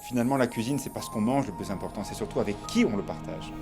Finalement, la cuisine, c'est pas ce qu'on mange le plus important, c'est surtout avec qui on le partage.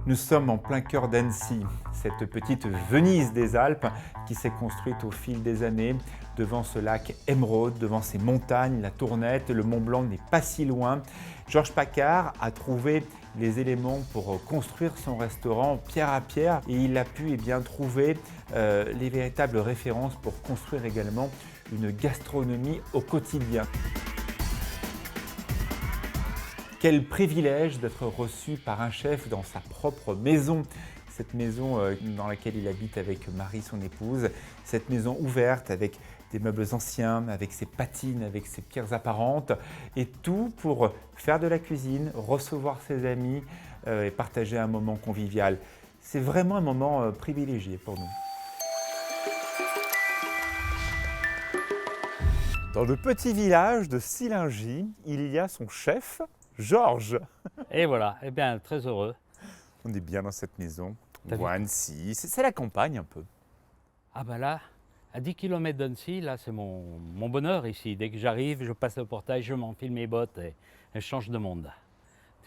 Nous sommes en plein cœur d'Annecy, cette petite Venise des Alpes qui s'est construite au fil des années devant ce lac émeraude, devant ces montagnes, la Tournette, le Mont Blanc n'est pas si loin. Georges Paccard a trouvé les éléments pour construire son restaurant pierre à pierre et il a pu trouver les véritables références pour construire également une gastronomie au quotidien. Quel privilège d'être reçu par un chef dans sa propre maison. Cette maison dans laquelle il habite avec Marie, son épouse. Cette maison ouverte avec des meubles anciens, avec ses patines, avec ses pierres apparentes. Et tout pour faire de la cuisine, recevoir ses amis et partager un moment convivial. C'est vraiment un moment privilégié pour nous. Dans le petit village de Sillingy, il y a son chef, Georges. Et voilà, eh bien, très heureux. On est bien dans cette maison. On voit Annecy, c'est la campagne un peu. Ah ben là, à 10 km d'Annecy, là c'est mon bonheur ici. Dès que j'arrive, je passe le portail, je m'enfile mes bottes et je change de monde.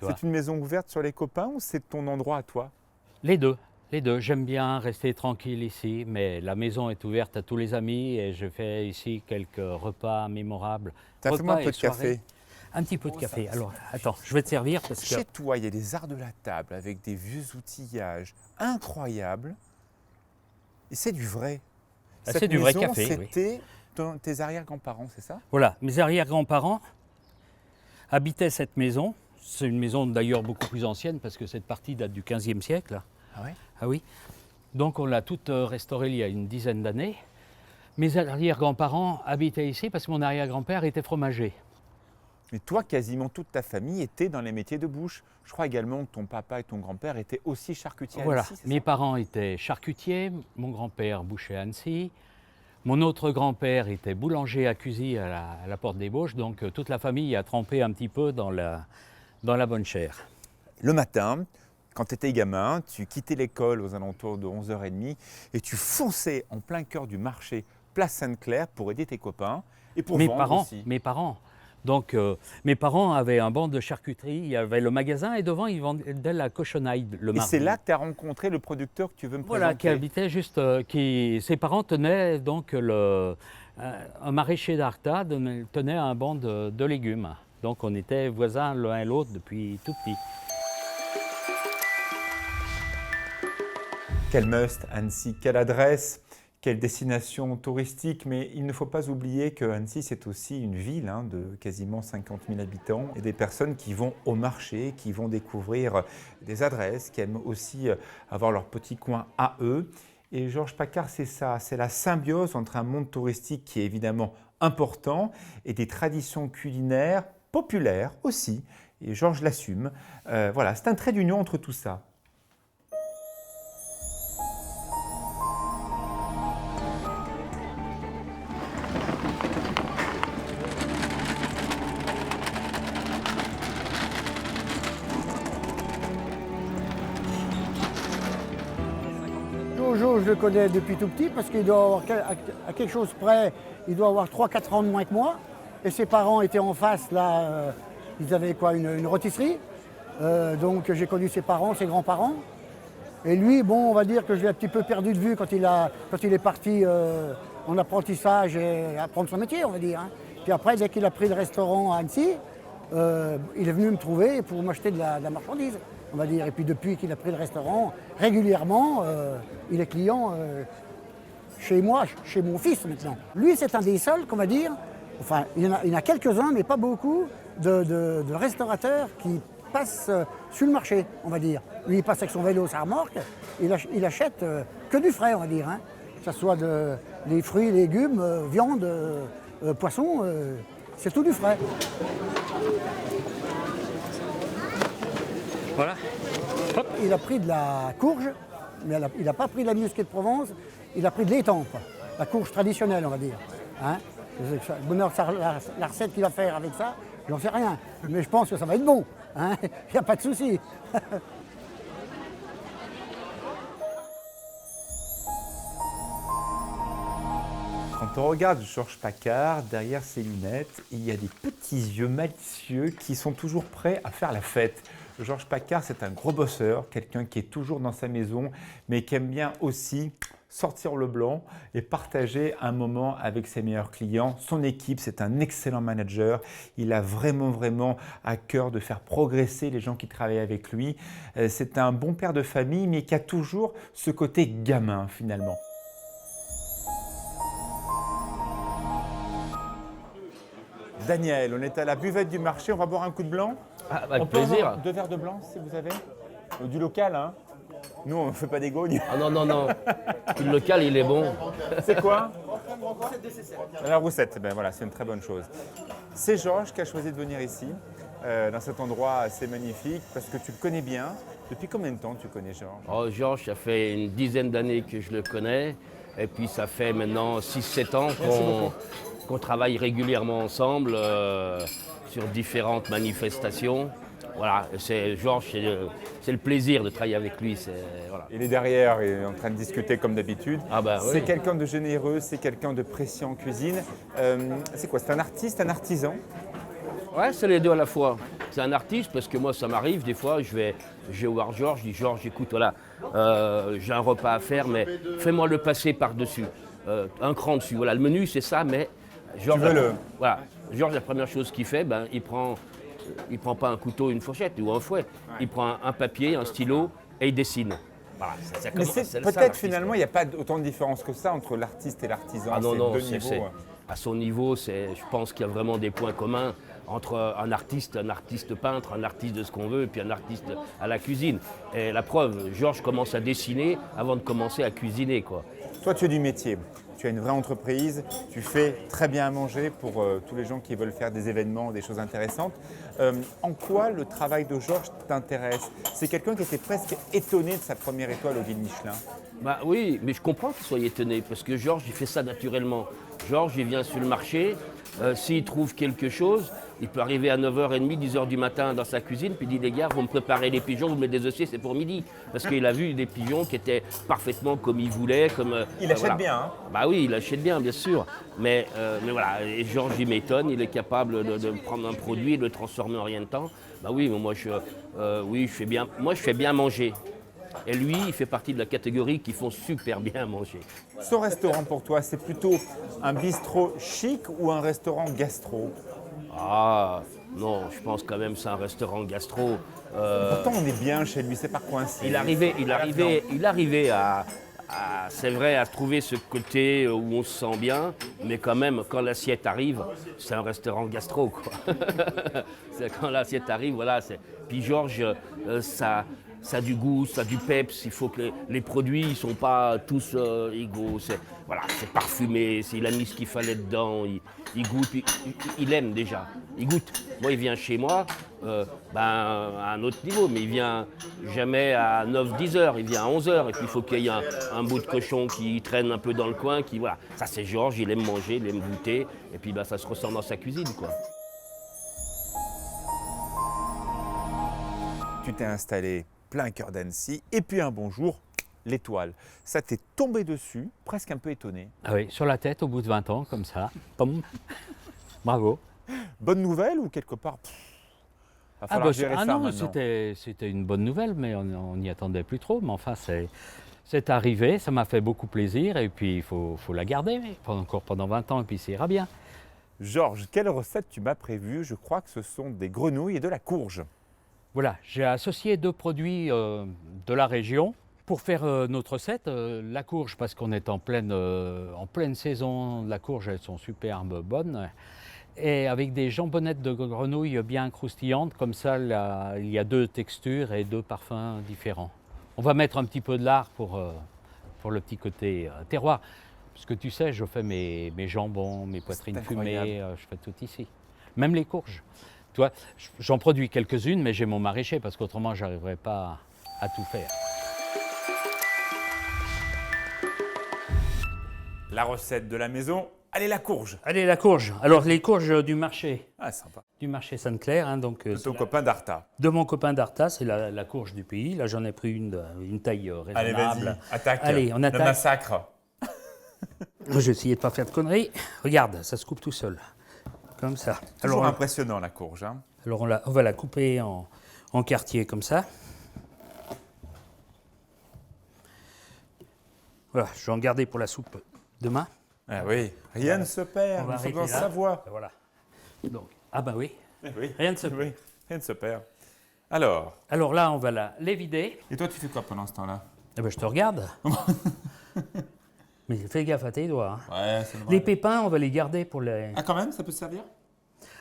C'est une maison ouverte sur les copains ou c'est ton endroit à toi? Les deux. J'aime bien rester tranquille ici, mais la maison est ouverte à tous les amis et je fais ici quelques repas mémorables. Fais-moi un peu de café. Un petit peu de café. Alors, attends, je vais te servir parce que... Chez toi, il y a des arts de la table avec des vieux outillages incroyables. Et c'est du vrai. C'est du vrai café, c'était tes arrière-grands-parents, c'est ça? Voilà, mes arrière-grands-parents habitaient cette maison. C'est une maison d'ailleurs beaucoup plus ancienne parce que cette partie date du 15e siècle. Ah ouais? Ah oui. Donc on l'a toute restaurée il y a une dizaine d'années. Mes arrière-grands-parents habitaient ici parce que mon arrière-grand-père était fromager. Mais toi, quasiment toute ta famille était dans les métiers de bouche. Je crois également que ton papa et ton grand-père étaient aussi charcutiers à Voilà, Annecy, mes parents étaient charcutiers, mon grand-père boucher à Annecy, mon autre grand-père était boulanger à Cusy à la Porte des Bauges, donc toute la famille a trempé un petit peu dans la bonne chair. Le matin, quand tu étais gamin, tu quittais l'école aux alentours de 11h30 et tu fonçais en plein cœur du marché Place Sainte-Claire pour aider tes copains et pour vendre aussi. Mes parents. Donc, mes parents avaient un banc de charcuterie, il y avait le magasin et devant, ils vendaient la cochonaille le mardi. Et c'est là que tu as rencontré le producteur que tu veux me présenter. Voilà, qui habitait juste, ses parents tenaient donc un maraîcher d'Arta tenait un banc de légumes. Donc, on était voisins l'un et l'autre depuis tout petit. Quel must, Annecy, quelle adresse, quelle destination touristique, mais il ne faut pas oublier que Annecy, c'est aussi une ville de quasiment 50 000 habitants et des personnes qui vont au marché, qui vont découvrir des adresses, qui aiment aussi avoir leur petit coin à eux. Et Georges Paccard, c'est ça, c'est la symbiose entre un monde touristique qui est évidemment important et des traditions culinaires populaires aussi. Et Georges l'assume. Voilà, c'est un trait d'union entre tout ça. Jojo, je le connais depuis tout petit parce qu'il doit avoir, à quelque chose près, il doit avoir 3-4 ans de moins que moi. Et ses parents étaient en face, là, ils avaient quoi, une rôtisserie. Donc j'ai connu ses parents, ses grands-parents. Et lui, bon, on va dire que je l'ai un petit peu perdu de vue quand il est parti en apprentissage et apprendre son métier, on va dire. Puis après, dès qu'il a pris le restaurant à Annecy, il est venu me trouver pour m'acheter de la marchandise, on va dire. Et puis depuis qu'il a pris le restaurant, régulièrement, il est client chez moi, chez mon fils maintenant. Lui, c'est un des seuls, qu'on va dire, enfin, il y en a quelques-uns, mais pas beaucoup, de restaurateurs qui passent sur le marché, on va dire. Lui, il passe avec son vélo, sa remorque, il achète que du frais, on va dire. Que ce soit les fruits, légumes, viande, poisson, c'est tout du frais. Voilà. Hop. Il a pris de la courge, mais il n'a pas pris de la musquée de Provence, il a pris de l'étampe, la courge traditionnelle, on va dire. Bonheur, la recette qu'il va faire avec ça, j'en sais rien, mais je pense que ça va être bon. Il n'y a pas de souci. Quand on regarde Georges Paccard, derrière ses lunettes, il y a des petits yeux malicieux qui sont toujours prêts à faire la fête. Georges Paccard, c'est un gros bosseur, quelqu'un qui est toujours dans sa maison, mais qui aime bien aussi sortir le blanc et partager un moment avec ses meilleurs clients. Son équipe, c'est un excellent manager. Il a vraiment à cœur de faire progresser les gens qui travaillent avec lui. C'est un bon père de famille, mais qui a toujours ce côté gamin finalement. Daniel, on est à la buvette du marché, on va boire un coup de blanc. Ah, avec On peut plaisir. avoir 2 verres de blanc si vous avez. Du local, hein. Nous, on ne fait pas des gognes. Ah non. Le local, il est bon. C'est quoi? La roussette, ben voilà, c'est une très bonne chose. C'est Georges qui a choisi de venir ici, dans cet endroit assez magnifique, parce que tu le connais bien. Depuis combien de temps tu connais Georges? Oh, Georges, ça fait une dizaine d'années que je le connais. Et puis ça fait maintenant 6-7 ans qu'on travaille régulièrement ensemble sur différentes manifestations. Voilà, Georges, c'est le plaisir de travailler avec lui. Voilà. Il est derrière, il est en train de discuter comme d'habitude. Ah bah, C'est oui. quelqu'un de généreux, c'est quelqu'un de précis en cuisine. C'est quoi? C'est un artiste, un artisan? Ouais, c'est les deux à la fois. C'est un artiste parce que moi, ça m'arrive des fois, je vais voir Georges, je dis Georges, écoute, voilà, j'ai un repas à faire, mais fais-moi le passer par-dessus, un cran dessus. Voilà, le menu, c'est ça, mais Georges, voilà, Georges, la première chose qu'il fait, ben, il prend pas un couteau, une fourchette ou un fouet. Il prend un papier, un stylo et il dessine. Voilà, Mais peut-être finalement, il n'y a pas autant de différence que ça entre l'artiste et l'artisan. Ah non, non, deux niveaux. à son niveau, je pense qu'il y a vraiment des points communs entre un artiste peintre, un artiste de ce qu'on veut, et puis un artiste à la cuisine. Et la preuve, Georges commence à dessiner avant de commencer à cuisiner, quoi. Toi, tu es du métier. Tu as une vraie entreprise, tu fais très bien à manger pour tous les gens qui veulent faire des événements, des choses intéressantes. En quoi le travail de Georges t'intéresse? C'est quelqu'un qui était presque étonné de sa première étoile au guide Michelin. Bah oui, mais je comprends qu'il soit étonné, parce que Georges, il fait ça naturellement. Georges, il vient sur le marché, s'il trouve quelque chose, il peut arriver à 9h30, 10h du matin dans sa cuisine, puis il dit les gars, vous me préparez les pigeons, vous me les désossez, c'est pour midi. Parce qu'il a vu des pigeons qui étaient parfaitement comme il voulait. Il achète voilà. bien, hein? Bah oui, il achète bien, bien sûr. Mais voilà, et Georges, il m'étonne, il est capable de prendre un produit et de le transformer en rien de temps. Bah oui, mais moi, je fais bien manger. Et lui, il fait partie de la catégorie qui font super bien manger. Ce restaurant pour toi, c'est plutôt un bistrot chic ou un restaurant gastro? Ah non, je pense quand même que c'est un restaurant gastro. Pourtant, on est bien chez lui, c'est pas coincé. Il arrivait à c'est vrai, à trouver ce côté où on se sent bien, mais quand même, quand l'assiette arrive, c'est un restaurant gastro, quoi. Quand l'assiette arrive, voilà. Puis Georges, ça a du goût, ça a du peps. Il faut que les produits ne sont pas tous égaux. Voilà, c'est parfumé, il a mis ce qu'il fallait dedans, il goûte, il aime déjà. Il goûte. Moi, il vient chez moi à un autre niveau, mais il vient jamais à 9-10 heures, il vient à 11 heures. Et puis il faut qu'il y ait un bout de cochon qui traîne un peu dans le coin. Voilà. Ça, c'est Georges, il aime manger, il aime goûter. Et puis ça se ressent dans sa cuisine, quoi. Tu t'es installé plein cœur d'Annecy, et puis un bon jour, l'étoile. Ça t'est tombé dessus, presque un peu étonné. Ah oui, sur la tête au bout de 20 ans, comme ça. Pom. Bravo. Bonne nouvelle ou quelque part va falloir gérer ça non, maintenant. c'était une bonne nouvelle, mais on n'y attendait plus trop. Mais enfin, c'est arrivé, ça m'a fait beaucoup plaisir, et puis il faut la garder encore pendant 20 ans, et puis ça ira bien. Georges, quelle recette tu m'as prévue? Je crois que ce sont des grenouilles et de la courge. Voilà, j'ai associé 2 produits de la région pour faire notre recette. La courge, parce qu'on est en pleine saison, la courge, elles sont superbes, bonnes. Et avec des jambonnettes de grenouille bien croustillantes, comme ça, il y a 2 textures et 2 parfums différents. On va mettre un petit peu de lard pour le petit côté terroir. Parce que tu sais, je fais mes jambons, mes poitrines fumées, je fais tout ici. Même les courges. Tu vois, j'en produis quelques-unes, mais j'ai mon maraîcher, parce qu'autrement, je n'arriverais pas à tout faire. La recette de la maison, allez la courge. Allez, la courge. Alors, les courges du marché. Ah, sympa. Du marché Sainte-Claire. Hein, donc, De ton copain d'Arta. De mon copain d'Arta, c'est la courge du pays. Là, j'en ai pris une taille raisonnable. Allez, vas-y, attaque. Allez, on attaque. Le massacre. Je vais essayer de ne pas faire de conneries. Regarde, ça se coupe tout seul. Comme ça. Toujours Alors, impressionnant la courge. Hein. alors on va la couper en quartiers comme ça. Voilà, je vais en garder pour la soupe demain. Ah oui, rien ne se perd, On va nous sommes dans arrêter là. Savoie. Voilà. Donc, ah bah oui. Oui, Rien ne se perd. oui, rien ne se perd. Alors, Alors là, on va les vider. et toi tu fais quoi pendant ce temps-là? Eh ben, je te regarde. Mais fais gaffe à tes doigts. Hein. Ouais, c'est Les pépins, on va les garder pour les... Ah quand même, ça peut se servir?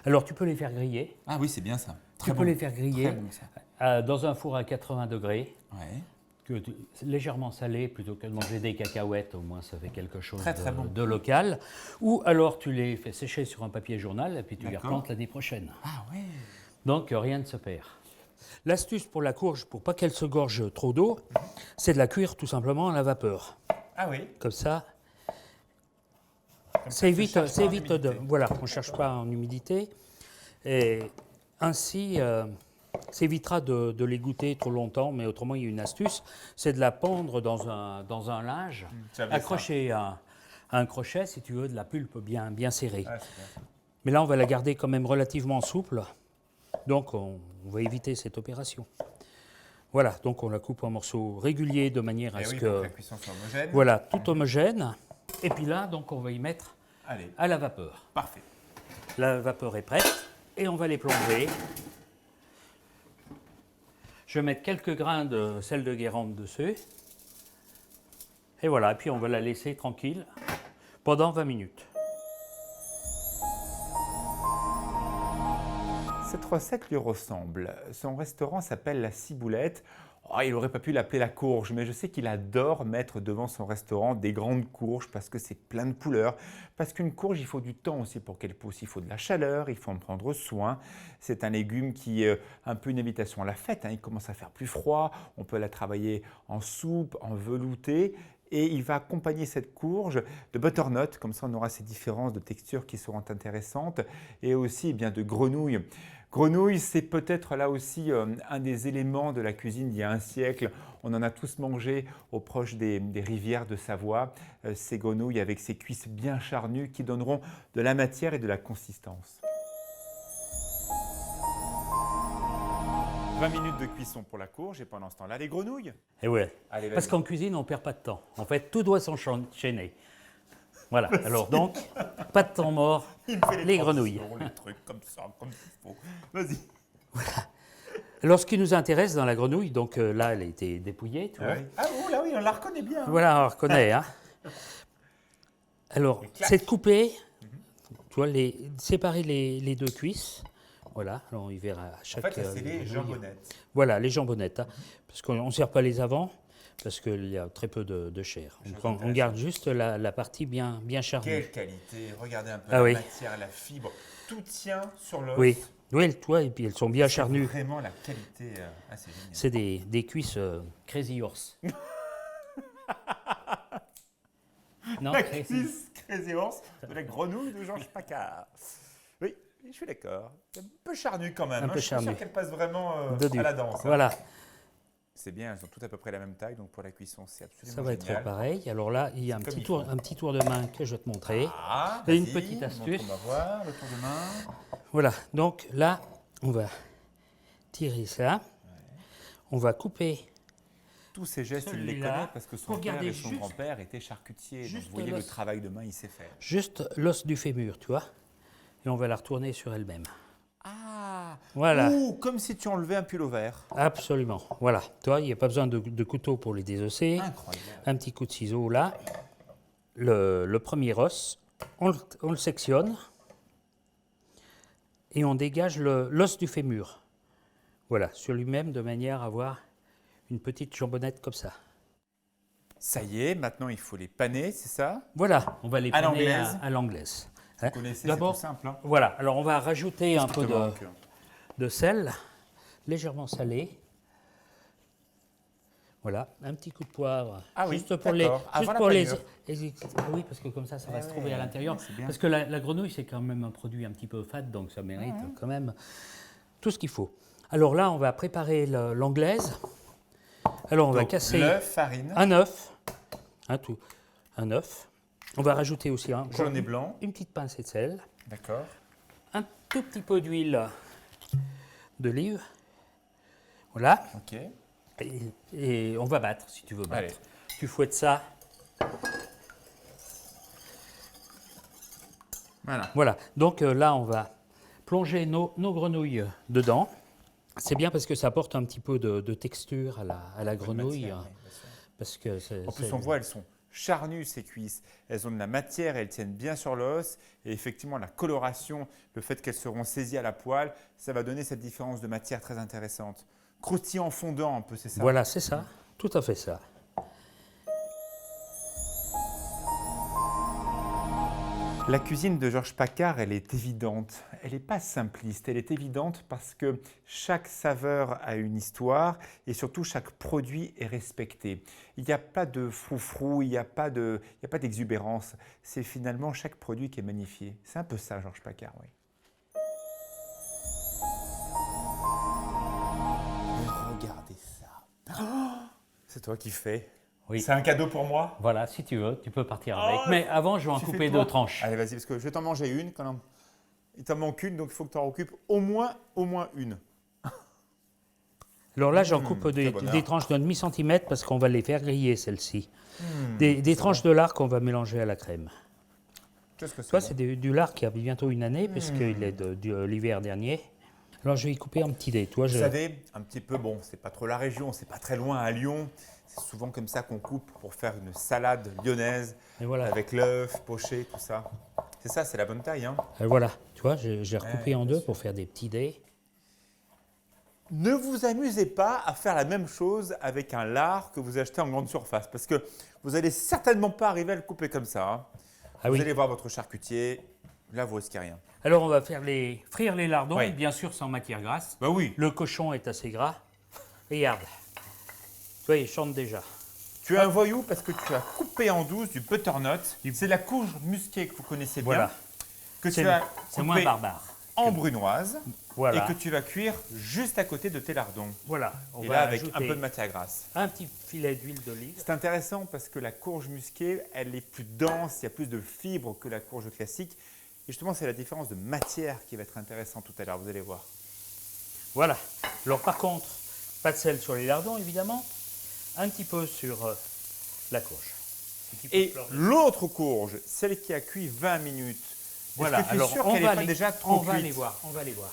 Alors, tu peux les faire griller. Ah oui, c'est bien ça. Tu peux les faire griller Très bon, ça. dans un four à 80 degrés, Ouais. légèrement salé, plutôt que de manger des cacahuètes, au moins ça fait quelque chose Très, très bon. de local. Ou alors tu les fais sécher sur un papier journal et puis tu les D'accord. replantes l'année prochaine. Ah ouais. Donc rien ne se perd. L'astuce pour la courge, pour pas qu'elle se gorge trop d'eau, c'est de la cuire tout simplement à la vapeur. Ah oui. Comme ça, Comme ça ça évite, cherche pas en de... humidité. Voilà, on ne cherche pas en humidité. Et ainsi, ça évitera de les goûter trop longtemps. Mais autrement, il y a une astuce, c'est de la pendre dans un linge, J'avais accroché à un crochet, si tu veux, de la pulpe bien serrée. ça. Ah, c'est bien ça. Mais là, on va la garder quand même relativement souple. Donc, on va éviter cette opération. Voilà, donc on la coupe en morceaux réguliers de manière à Eh ce oui, que... pour que la cuisson soit homogène. Voilà, tout homogène. Et puis là, donc, on va y mettre Allez, à la vapeur. parfait. La vapeur est prête et on va les plonger. Je vais mettre quelques grains de sel de Guérande dessus. Et voilà, et puis on va la laisser tranquille pendant 20 minutes. Cette recette lui ressemble. Son restaurant s'appelle La Ciboulette. Oh, il n'aurait pas pu l'appeler la courge, mais je sais qu'il adore mettre devant son restaurant des grandes courges parce que c'est plein de couleurs. Parce qu'une courge, il faut du temps aussi pour qu'elle pousse. Il faut de la chaleur, il faut en prendre soin. C'est un légume qui est un peu une invitation à la fête. Hein. Il commence à faire plus froid. On peut la travailler en soupe, en velouté. Et il va accompagner cette courge de butternut, comme ça on aura ces différences de texture qui seront intéressantes, et aussi eh bien, de grenouilles. Grenouille, c'est peut-être là aussi un des éléments de la cuisine d'il y a un siècle. On en a tous mangé au proche des rivières de Savoie, ces grenouilles avec ces cuisses bien charnues qui donneront de la matière et de la consistance. 20 minutes de cuisson pour la courge et pendant ce temps-là, les grenouilles. Et ouais. Allez, Parce vas-y. qu'en cuisine, on ne perd pas de temps. En fait, tout doit s'enchaîner. Voilà, alors donc, pas de temps mort, Il me fait les transitions, grenouilles. Les trucs comme ça, comme il faut. Vas-y. Alors, ce qui nous intéresse dans la grenouille, donc là, elle a été dépouillée, tu vois. Ah oh, là oui, on la reconnaît bien. hein. Voilà, on reconnaît. Hein. Alors, clac. c'est de couper, tu vois, séparer les deux cuisses. Voilà, alors il verra à En chaque... fait, là, c'est les grenouille. jambonnettes. Voilà, les jambonnettes, hein, parce qu'on ne sert pas les avant, parce qu'il y a très peu de chair. On garde juste la partie bien charnue. Quelle qualité. Regardez un peu Ah la oui. matière, la fibre. Tout tient sur l'os. Oui, oui, toi, et puis elles sont bien C'est charnues. vraiment la qualité. C'est génial. C'est des cuisses Crazy Horse. Non, La Crazy. cuisse Crazy Horse de la grenouille de Georges Paccard. Oui, je suis d'accord. Un peu charnu quand même. Un peu Je suis sûr charnu. qu'elle passe vraiment De à la danse. hein. Voilà, C'est bien, elles ont toutes à peu près la même taille, donc pour la cuisson, c'est absolument ça va être génial. pareil. Alors là, il y a C'est comme il un petit tour de main que je vais te montrer. Ah, Et une vas-y, petite astuce. On va voir le tour de main. Voilà, donc là, on va tirer ça. On va couper. Tous ces gestes, il les Celui-là, connaît parce que son pour père garder et son juste- grand-père étaient charcutiers. Donc juste vous voyez le l'os. travail de main, il sait faire. Juste l'os du fémur, tu vois. Et on va la retourner sur elle-même. Ah Voilà. Ouh, comme si tu enlevais un pull au vert. Absolument. Voilà. Toi, il n'y a pas besoin de couteau pour les désosser. Incroyable. Un petit coup de ciseau là. Le premier os, on le sectionne et on dégage l'os du fémur. Voilà, sur lui-même de manière à avoir une petite jambonnette comme ça. Ça y est, maintenant il faut les paner, c'est ça? Voilà, on va les À paner l'anglaise. à l'anglaise. Hein. Vous connaissez, c'est D'abord, tout simple. Hein. voilà, alors on va rajouter un peu Te manque. de sel, légèrement salé. Voilà, un petit coup de poivre. Ah oui, juste pour les, d'accord, juste avant la pour les, panure. ah oui, parce que comme ça va se trouver à l'intérieur. c'est bien. Parce que la grenouille, c'est quand même un produit un petit peu fat, donc ça mérite quand même tout ce qu'il faut. Alors là, on va préparer l'anglaise. Alors on va Donc, casser l'œuf, farine. un œuf, un œuf. On va rajouter aussi Jaune et blanc. une petite pincée de sel, D'accord. un tout petit peu d'huile d'olive. Voilà. Ok. Et on va battre, si tu veux battre. Allez. Tu fouettes ça. Voilà. Voilà. Donc là, on va plonger nos grenouilles dedans. C'est bien parce que ça apporte un petit peu de texture à la grenouille. Matière, oui, bien sûr. Parce que En plus, on voit, elles sont charnues, ces cuisses. Elles ont de la matière, elles tiennent bien sur l'os. Et effectivement, la coloration, le fait qu'elles seront saisies à la poêle, ça va donner cette différence de matière très intéressante. Croustillant, fondant un peu, c'est ça? Voilà, c'est ça. Tout à fait ça. La cuisine de Georges Paccard, elle est évidente. Elle n'est pas simpliste, elle est évidente parce que chaque saveur a une histoire et surtout chaque produit est respecté. Il n'y a pas de froufrou, il n'y a pas d'exubérance. C'est finalement chaque produit qui est magnifié. C'est un peu ça, Georges Paccard, oui. Et regardez ça. Oh, c'est toi qui fais. Oui. C'est un cadeau pour moi? Voilà, si tu veux, tu peux partir avec. Mais avant, je vais en Tu fais couper toi 2 tranches. Allez, vas-y, parce que je vais t'en manger une quand même. Il t'en manque une, donc il faut que tu en occupes au moins une. Alors là, j'en coupe quel bonheur. des tranches d'un demi-centimètre parce qu'on va les faire griller, celles-ci. Des tranches de lard qu'on va mélanger à la crème. Qu'est-ce que c'est? Toi, bon. c'est du lard qui a bientôt une année, puisqu'il est de l'hiver dernier. Alors, je vais y couper en petits dés. Toi, Vous savez, un petit peu, bon, c'est pas trop la région, c'est pas très loin à Lyon. C'est souvent comme ça qu'on coupe pour faire une salade lyonnaise Et voilà. avec l'œuf poché, tout ça. C'est ça, c'est la bonne taille. Hein. Voilà, tu vois, j'ai recoupé en bien deux sûr. pour faire des petits dés. Ne vous amusez pas à faire la même chose avec un lard que vous achetez en grande surface parce que vous n'allez certainement pas arriver à le couper comme ça. Hein. Ah Vous oui. allez voir votre charcutier, là vous risquez rien. Alors, on va faire frire les lardons, Oui. bien sûr sans matière grasse. Bah oui. Le cochon est assez gras. Regarde. Tu vois, il chante déjà. Tu es un voyou parce que tu as coupé en 12 du butternut. C'est la courge musquée que vous connaissez bien. Voilà. Que tu C'est as moins coupé barbare. en brunoise Voilà. et que tu vas cuire juste à côté de tes lardons. Voilà. On Et va là avec ajouter un peu de matière grasse. un petit filet d'huile d'olive. C'est intéressant parce que la courge musquée, elle est plus dense, il y a plus de fibres que la courge classique. Et justement, c'est la différence de matière qui va être intéressante tout à l'heure, vous allez voir. Voilà. Alors, par contre, pas de sel sur les lardons, évidemment. Un petit peu sur la courge. Un petit peu de Et fleur de- l'autre courge, celle qui a cuit 20 minutes, Voilà. est-ce que tu es Alors, sûr on qu'elle va n'est pas les- déjà trop on va cuite? les voir. On va les voir.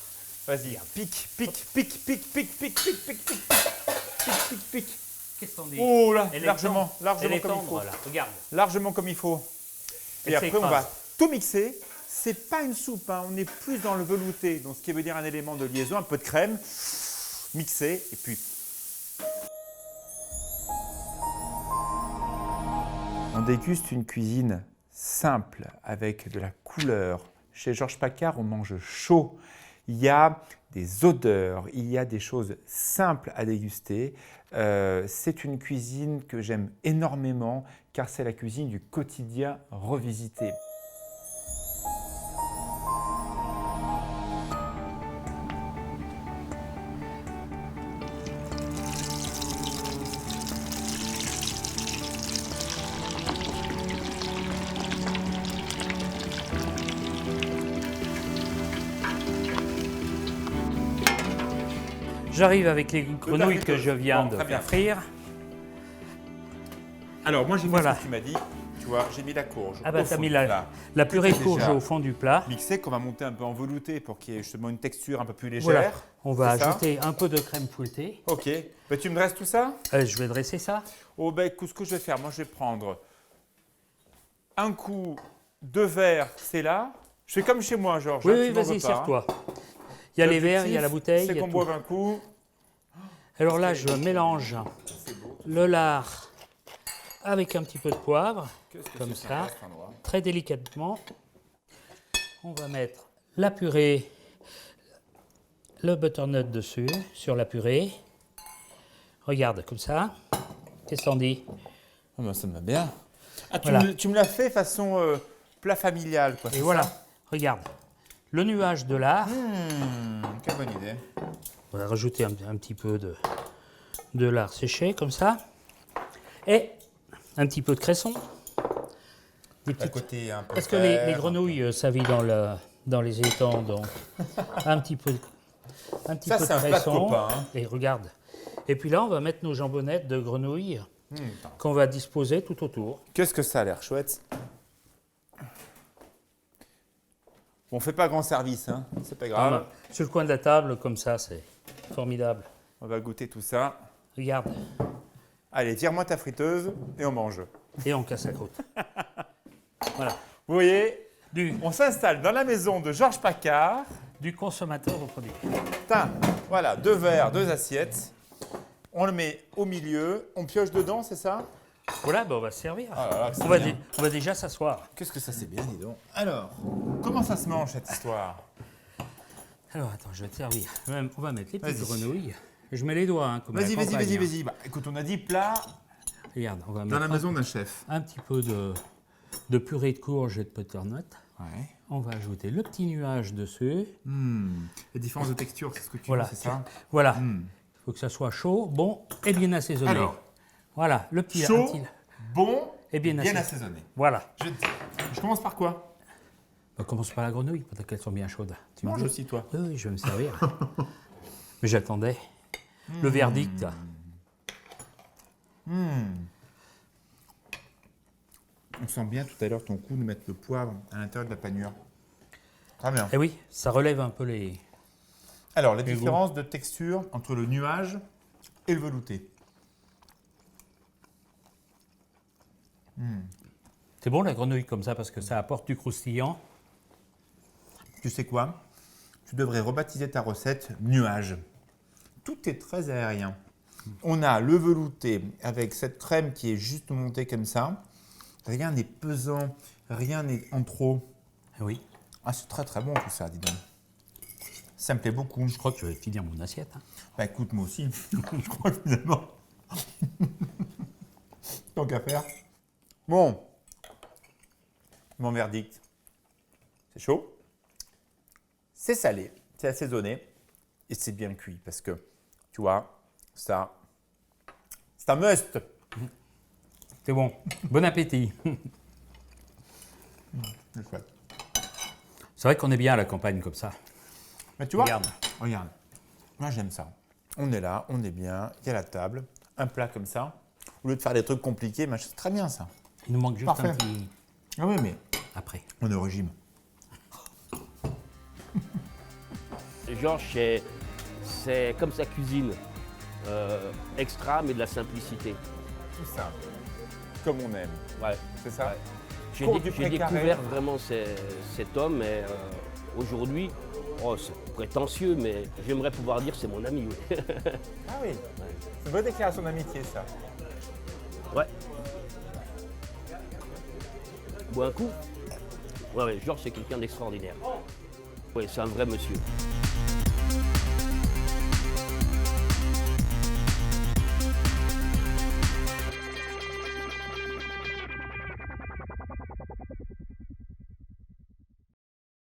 Vas-y, pique, pique, pique, pique, pique, pique, pique, pique, pique, pique, pique, pique. Qu'est-ce qu'on dit? Oh là, Elle est largement, tendre. Elle largement est comme il tendre, faut. là. Regarde. Largement comme il faut. Et Elle après, on s'écrase. va tout mixer. C'est pas une soupe, hein. On est plus dans le velouté, donc ce qui veut dire un élément de liaison, un peu de crème, mixer, et puis. On déguste une cuisine simple, avec de la couleur. Chez Georges Paccard, on mange chaud. Il y a des odeurs, il y a des choses simples à déguster. C'est une cuisine que j'aime énormément, car c'est la cuisine du quotidien revisité. J'arrive avec les grenouilles que je viens Bon, de très bien. faire frire. Alors, moi, j'ai fait Voilà. ce que tu m'as dit. Tu vois, j'ai mis la courge. Ah bah au t'as fond mis du la plat. purée de Déjà courge au fond du plat. Mixé qu'on va monter un peu en velouté pour qu'il y ait justement une texture un peu plus légère. Voilà. On va C'est ça ajouter un peu de crème fouettée. Ok. Bah, tu me dresses tout ça? Je vais dresser ça. Oh, ben, écoute, ce que je vais faire, moi, je vais prendre un coup de verre, c'est là. Je fais comme chez moi, Georges. Oui, hein, oui, tu m'en vas-y, veux pas, hein. sers-toi. Il y a les verres, il y a la L'objectif, bouteille. il C'est y a qu'on tout. boive un coup. Alors là, je mélange C'est beau. le lard avec un petit peu de poivre, Qu'est-ce que comme c'est ça, sympa, cet endroit. très délicatement. On va mettre la purée, le butternut dessus, sur la purée. Regarde, comme ça. Qu'est-ce qu'on dit? Ah ben, ça me va bien. Ah, Voilà. tu me l'as fait façon plat familial, quoi. Et c'est voilà, ça regarde. Le nuage de lard. Quelle bonne idée. On va rajouter un petit peu de lard séché, comme ça. Et un petit peu de cresson. des À petites... côté un peu Parce que les vert. grenouilles, ça vit dans les étangs, donc un petit peu, Ça, peu c'est un de plat de pression. copain, hein. Et regarde. Et puis là, on va mettre nos jambonnettes de grenouilles qu'on va disposer tout autour. Qu'est-ce que ça a l'air chouette. On fait pas grand service, hein. C'est pas grave. Sur le coin de la table, comme ça, c'est formidable. On va goûter tout ça. Regarde. Allez, tire-moi ta friteuse et on mange. Et on casse la croûte. Voilà. Vous voyez, Du on s'installe dans la maison de Georges Paccard. consommateur au produit. Tain, voilà, 2 verres, 2 assiettes. On le met au milieu, on pioche dedans, c'est ça? Voilà, ben on va se servir. Ah là là, c'est on, va bien. on va déjà s'asseoir. Qu'est-ce que ça c'est bien, dis donc. Alors, comment ça se mange cette histoire? Alors attends, je vais te servir. On va mettre les petites Vas-y. grenouilles. Je mets les doigts, hein, comme Vas-y, la vas-y, campagne, vas-y, hein. vas-y. Bah, écoute, on a dit plat Regarde, on va dans la mettre maison d'un chef. un petit peu de purée de courge et de butternut. Ouais. On va ajouter le petit nuage dessus. La différence de texture, c'est ce que tu Voilà, veux, c'est ça? Voilà. Il faut que ça soit chaud, bon et bien assaisonné. Alors, voilà, le petit chaud, un petit- bon et bien assaisonné. assaisonné. Voilà. Je commence par quoi? On commence par la grenouille, peut-être qu'elles sont bien chaudes. Tu Mange me dis? aussi, toi. Oui, oui, je vais me servir. Mais j'attendais le verdict. On sent bien tout à l'heure ton coup de mettre le poivre à l'intérieur de la panure. Très bien. Et oui, ça relève un peu les... Alors, la Et différence de texture entre le nuage et le velouté. C'est bon la grenouille comme ça parce que ça apporte du croustillant. Tu sais quoi? Tu devrais rebaptiser ta recette nuage. Tout est très aérien. On a le velouté avec cette crème qui est juste montée comme ça. Rien n'est pesant, rien n'est en trop. Eh oui, Ah, c'est très très bon tout ça, dis donc. Ça me plaît beaucoup. je crois que je vais finir mon assiette. Hein. Bah écoute, moi aussi, je crois que finalement, tant qu'à faire. Bon, mon verdict, c'est chaud, c'est salé, c'est assaisonné et c'est bien cuit parce que, tu vois, ça, c'est un must. C'est bon. Bon appétit. C'est chouette. C'est vrai qu'on est bien à la campagne comme ça. Mais tu vois, Regarde. regarde, moi j'aime ça. On est là, on est bien, il y a la table, un plat comme ça. Au lieu de faire des trucs compliqués, c'est très bien ça. Il nous manque juste Parfait. un petit... Ah oui, mais Après. on est au régime. Georges, c'est comme sa cuisine. Extra, mais de la simplicité. Tout ça, comme on aime, Ouais. c'est ça? Ouais. J'ai Cours du j'ai précaré. découvert vraiment cet homme et aujourd'hui, c'est prétentieux, mais j'aimerais pouvoir dire c'est mon ami. Oui. Ah oui, c'est une bonne déclaration d'amitié ça. Ouais. Bois un coup. Ouais, Georges, c'est quelqu'un d'extraordinaire. Oui, c'est un vrai monsieur.